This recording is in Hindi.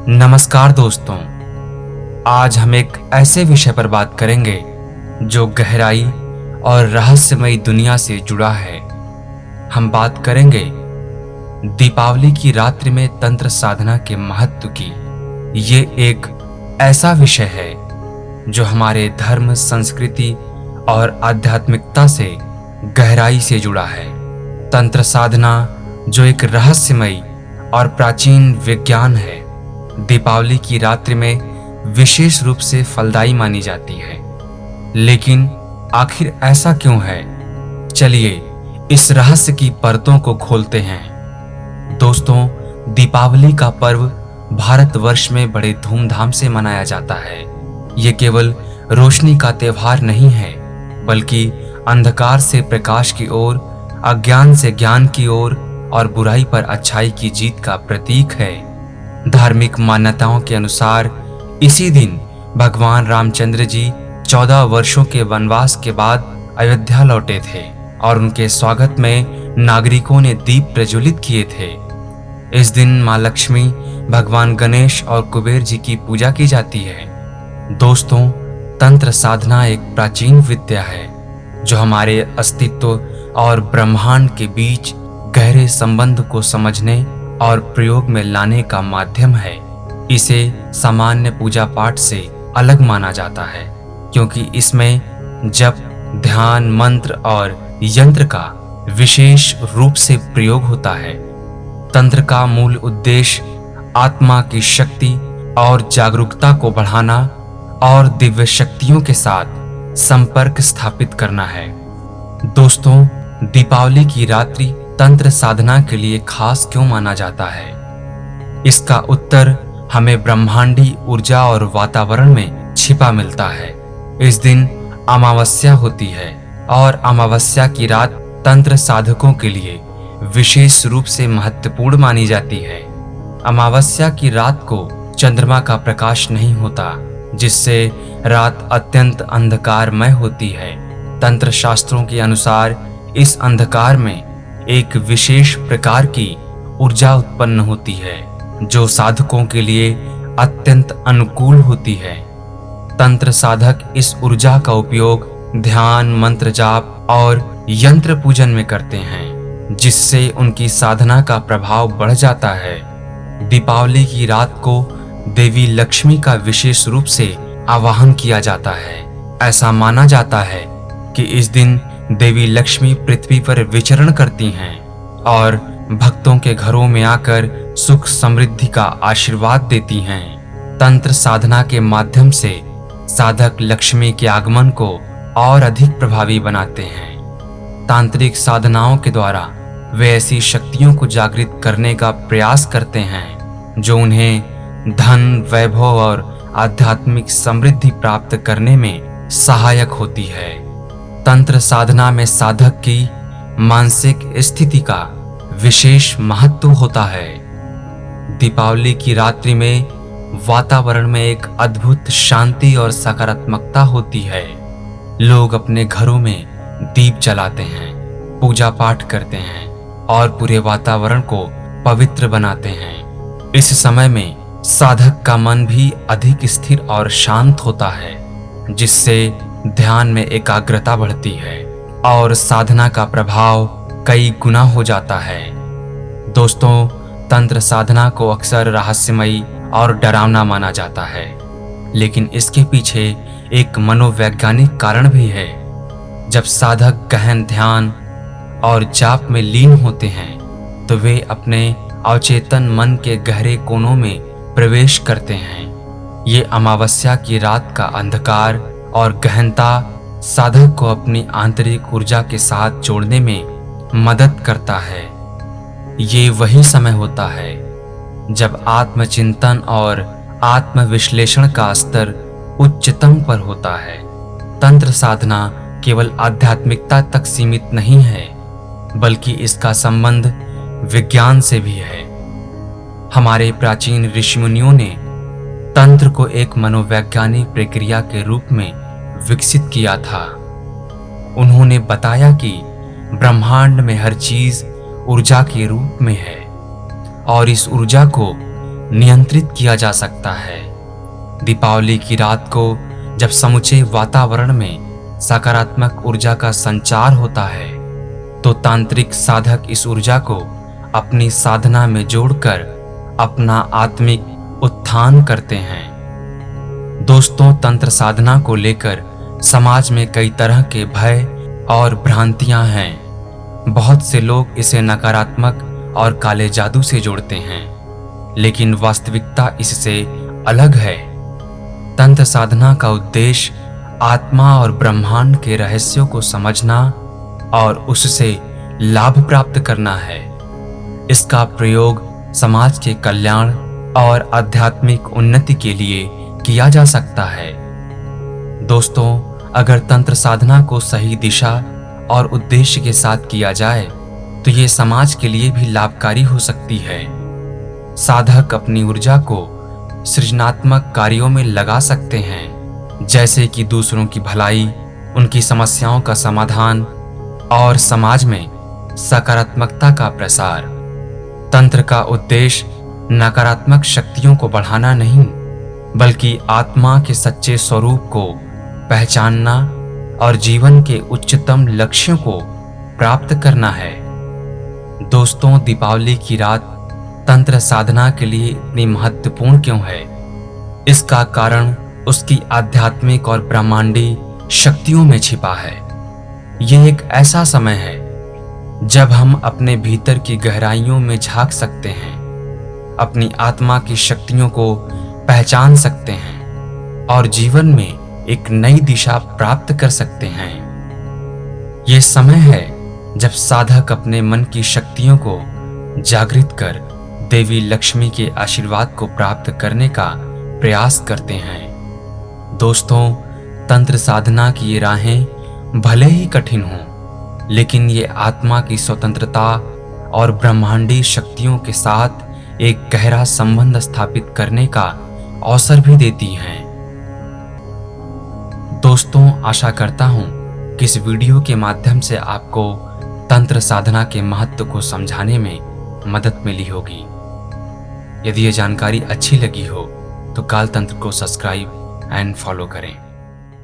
नमस्कार दोस्तों, आज हम एक ऐसे विषय पर बात करेंगे जो गहराई और रहस्यमयी दुनिया से जुड़ा है। हम बात करेंगे दीपावली की रात्रि में तंत्र साधना के महत्व की। ये एक ऐसा विषय है जो हमारे धर्म, संस्कृति और आध्यात्मिकता से गहराई से जुड़ा है। तंत्र साधना जो एक रहस्यमयी और प्राचीन विज्ञान है, दीपावली की रात्रि में विशेष रूप से फलदायी मानी जाती है। लेकिन आखिर ऐसा क्यों है? चलिए इस रहस्य की परतों को खोलते हैं। दोस्तों, दीपावली का पर्व भारतवर्ष में बड़े धूमधाम से मनाया जाता है। ये केवल रोशनी का त्योहार नहीं है, बल्कि अंधकार से प्रकाश की ओर, अज्ञान से ज्ञान की ओर और बुराई पर अच्छाई की जीत का प्रतीक है। धार्मिक मान्यताओं के अनुसार इसी दिन भगवान रामचंद्र जी 14 वर्षों के वनवास के बाद अयोध्या लौटे थे और उनके स्वागत में नागरिकों ने दीप प्रज्वलित किए थे। इस दिन मां लक्ष्मी, भगवान गणेश और कुबेर जी की पूजा की जाती है। दोस्तों, तंत्र साधना एक प्राचीन विद्या है जो हमारे अस्तित्व और ब्रह्मांड के बीच गहरे संबंध को समझने और प्रयोग में लाने का माध्यम है। इसे सामान्य पूजा पाठ से अलग माना जाता है, क्योंकि इसमें जप, ध्यान, मंत्र और यंत्र का विशेष रूप से प्रयोग होता है। तंत्र का मूल उद्देश्य आत्मा की शक्ति और जागरूकता को बढ़ाना और दिव्य शक्तियों के साथ संपर्क स्थापित करना है। दोस्तों, दीपावली की रात्रि तंत्र साधना के लिए खास क्यों माना जाता है? इसका उत्तर हमें ब्रह्मांडी ऊर्जा और वातावरण में छिपा मिलता है। इस दिन अमावस्या होती है और अमावस्या की रात तंत्र साधकों के लिए विशेष रूप से महत्वपूर्ण मानी जाती है। अमावस्या की रात को चंद्रमा का प्रकाश नहीं होता, जिससे रात अत्यंत अंधकारमय होती है। तंत्र शास्त्रों के अनुसार इस अंधकार में एक विशेष प्रकार की ऊर्जा उत्पन्न होती है जो साधकों के लिए अत्यंत अनुकूल होती है। तंत्र साधक इस ऊर्जा का उपयोग ध्यान, मंत्र जाप और यंत्र पूजन में करते हैं, जिससे उनकी साधना का प्रभाव बढ़ जाता है। दीपावली की रात को देवी लक्ष्मी का विशेष रूप से आवाहन किया जाता है। ऐसा माना जाता है कि इस दिन देवी लक्ष्मी पृथ्वी पर विचरण करती हैं और भक्तों के घरों में आकर सुख समृद्धि का आशीर्वाद देती हैं। तंत्र साधना के माध्यम से साधक लक्ष्मी के आगमन को और अधिक प्रभावी बनाते हैं। तांत्रिक साधनाओं के द्वारा वे ऐसी शक्तियों को जागृत करने का प्रयास करते हैं जो उन्हें धन, वैभव और आध्यात्मिक समृद्धि प्राप्त करने में सहायक होती है। तंत्र साधना में साधक की मानसिक स्थिति का विशेष महत्व होता है। दीपावली की रात्रि में वातावरण में एक अद्भुत शांति और सकारात्मकता होती है। लोग अपने घरों में दीप जलाते हैं, पूजा पाठ करते हैं और पूरे वातावरण को पवित्र बनाते हैं। इस समय में साधक का मन भी अधिक स्थिर और शांत होता है, जिससे ध्यान में एकाग्रता बढ़ती है और साधना का प्रभाव कई गुना हो जाता है। दोस्तों, तंत्र साधना को अक्सर रहस्यमयी और डरावना माना जाता है, लेकिन इसके पीछे एक मनोवैज्ञानिक कारण भी है। जब साधक गहन ध्यान और जाप में लीन होते हैं, तो वे अपने अवचेतन मन के गहरे कोनों में प्रवेश करते हैं। ये अमावस्या की रात का अंधकार और गहनता साधक को अपनी आंतरिक ऊर्जा के साथ जोड़ने में मदद करता है। ये वही समय होता है जब आत्मचिंतन और आत्मविश्लेषण का स्तर उच्चतम पर होता है। तंत्र साधना केवल आध्यात्मिकता तक सीमित नहीं है, बल्कि इसका संबंध विज्ञान से भी है। हमारे प्राचीन ऋषिमुनियों ने तंत्र को एक मनोवैज्ञानिक प्रक्रिया के रूप में विकसित किया था। उन्होंने बताया कि ब्रह्मांड में हर चीज ऊर्जा के रूप में है और इस ऊर्जा को नियंत्रित किया जा सकता है। दीपावली की रात को जब समूचे वातावरण में सकारात्मक ऊर्जा का संचार होता है तो तांत्रिक साधक इस ऊर्जा को अपनी साधना में जोड़कर अपना आत्मिक उत्थान करते हैं। दोस्तों, तंत्र साधना को लेकर समाज में कई तरह के भय और भ्रांतियां हैं। बहुत से लोग इसे नकारात्मक और काले जादू से जोड़ते हैं, लेकिन वास्तविकता इससे अलग है। तंत्र साधना का उद्देश्य आत्मा और ब्रह्मांड के रहस्यों को समझना और उससे लाभ प्राप्त करना है। इसका प्रयोग समाज के कल्याण और आध्यात्मिक उन्नति के लिए किया जा सकता है। दोस्तों, अगर तंत्र साधना को सही दिशा और उद्देश्य के साथ किया जाए तो ये समाज के लिए भी लाभकारी हो सकती है। साधक अपनी ऊर्जा को सृजनात्मक कार्यों में लगा सकते हैं, जैसे कि दूसरों की भलाई, उनकी समस्याओं का समाधान और समाज में सकारात्मकता का प्रसार। तंत्र का उद्देश्य नकारात्मक शक्तियों को बढ़ाना नहीं, बल्कि आत्मा के सच्चे स्वरूप को पहचानना और जीवन के उच्चतम लक्ष्यों को प्राप्त करना है। दोस्तों, दीपावली की रात तंत्र साधना के लिए इतनी महत्वपूर्ण क्यों है? इसका कारण उसकी आध्यात्मिक और ब्रह्मांडी शक्तियों में छिपा है। यह एक ऐसा समय है जब हम अपने भीतर की गहराइयों में झांक सकते हैं, अपनी आत्मा की शक्तियों को पहचान सकते हैं और जीवन में एक नई दिशा प्राप्त कर सकते हैं। यह समय है जब साधक अपने मन की शक्तियों को जागृत कर देवी लक्ष्मी के आशीर्वाद को प्राप्त करने का प्रयास करते हैं। दोस्तों, तंत्र साधना की ये राहें भले ही कठिन हों, लेकिन ये आत्मा की स्वतंत्रता और ब्रह्मांडी शक्तियों के साथ एक गहरा संबंध स्थापित करने का अवसर भी देती हैं। दोस्तों, आशा करता हूं कि इस वीडियो के माध्यम से आपको तंत्र साधना के महत्व को समझाने में मदद मिली होगी। यदि ये जानकारी अच्छी लगी हो तो काल तंत्र को सब्सक्राइब एंड फॉलो करें।